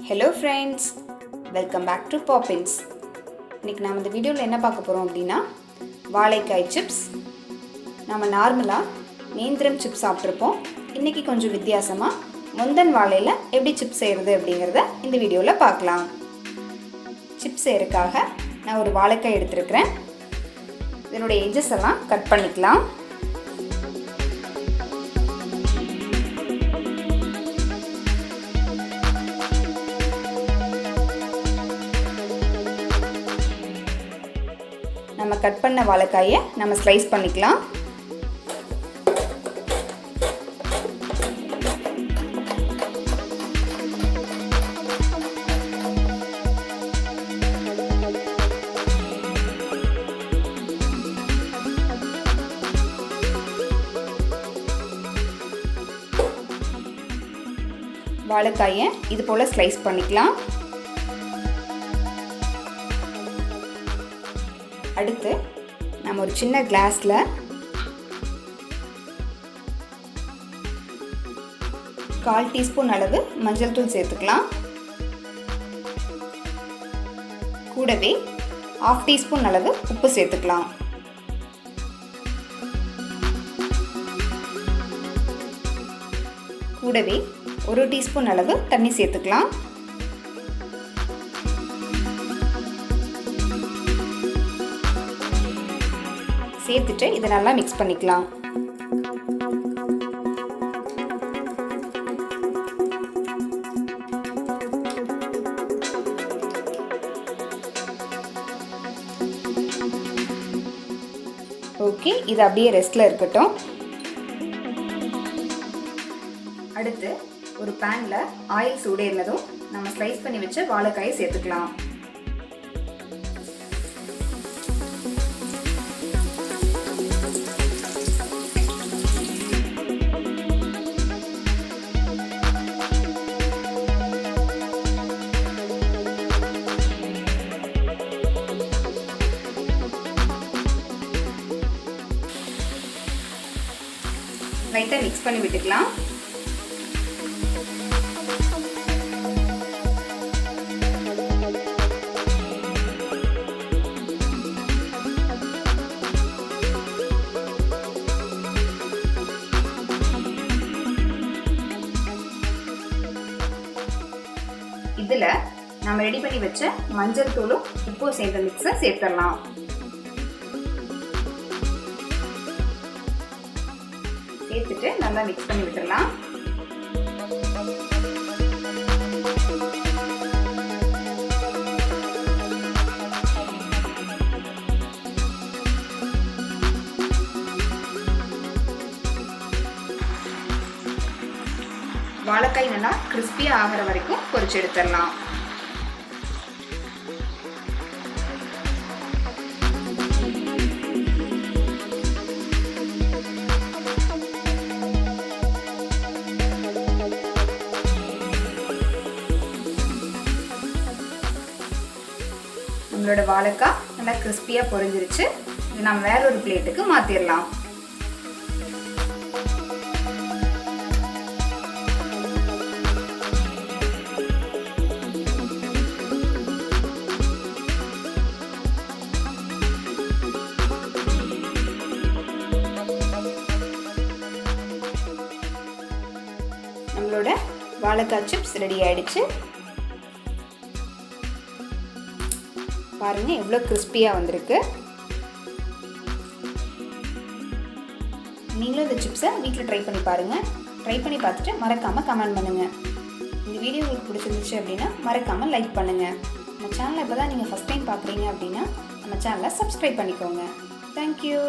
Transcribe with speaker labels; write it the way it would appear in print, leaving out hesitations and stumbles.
Speaker 1: Hello friends, welcome back to Poppins. இன்னைக்கு நாம இந்த வீடியோல என்ன பார்க்க போறோம் அப்படினா வாழைக்காய் சிப்ஸ். நாம நார்மலா நேந்திரம் சிப்ஸ் சாப்பிட்டிருப்போம். இன்னைக்கு கொஞ்சம் வித்தியாசமா முந்தன் வாழையில எப்படி சிப்ஸ் செய்யறது அப்படிங்கறத இந்த வீடியோல பார்க்கலாம். சிப்ஸ் செய்யறதுக்காக நான் ஒரு வாழைக்காய் எடுத்துக்கிறேன். இதனோட எட்ஜஸ் எல்லாம் கட் பண்ணிக்கலாம். நம்ம கட் பண்ண வாழைக்காயை நம்ம ஸ்லைஸ் பண்ணிக்கலாம். வாழைக்காயை இது போல ஸ்லைஸ் பண்ணிக்கலாம். அடுத்து நம்ம ஒரு சின்ன கிளாஸ்ல கால் டீஸ்பூன் அளவு மஞ்சள் தூள் சேர்த்துக்கலாம். கூடவே 1/2 டீஸ்பூன் அளவு உப்பு சேர்த்துக்கலாம். கூடவே 1 டீஸ்பூன் அளவு தண்ணி சேர்த்துக்கலாம். சேர்த்துட்டு இதை நல்லா மிக்ஸ் பண்ணிக்கலாம். ஓகே, இது அப்படியே ரெஸ்ட்ல இருக்கட்டும். அடுத்து ஒரு பேன்ல ஆயில் சூடேறினதும் நம்ம ஸ்லைஸ் பண்ணி வச்ச வாழைக்காயை சேர்த்துக்கலாம். லைட்டாக மிக்ஸ் பண்ணி விட்டுக்கலாம். இதுல நம்ம ரெடி பண்ணி வச்ச மஞ்சள் தூளும் உப்பும் சேர்ந்த மிக்ஸை சேர்த்துடலாம். சேர்த்துட்டு நல்லா மிக்ஸ் பண்ணி விட்டுடலாம். வாழைக்காய் நல்லா கிறிஸ்பியா ஆகிற வரைக்கும் பொரிச்சு எடுத்துடலாம். நம்மளோட வாழைக்காய் நல்லா கிறிஸ்பியா பொரிஞ்சிருச்சு. இது நம்ம வேற ஒரு பிளேட்டுக்கு மாத்திரலாம். நம்மளோட வாழைக்காய் சிப்ஸ் ரெடி ஆயிடுச்சு. பாருங்க எவ்வளோ கிறிஸ்பியாக வந்திருக்கு. நீங்களும் இந்த சிப்ஸை வீட்டில் ட்ரை பண்ணி பாருங்கள். ட்ரை பண்ணி பார்த்துட்டு மறக்காமல் கமெண்ட் பண்ணுங்கள். இந்த வீடியோ உங்களுக்கு பிடிச்சிருந்துச்சு அப்படின்னா மறக்காமல் லைக் பண்ணுங்கள். நம்ம சேனலை இப்போ தான் நீங்கள் ஃபஸ்ட் டைம் பார்க்குறீங்க அப்படின்னா நம்ம சேனலை சப்ஸ்கிரைப் பண்ணிக்கோங்க. தேங்க்யூ.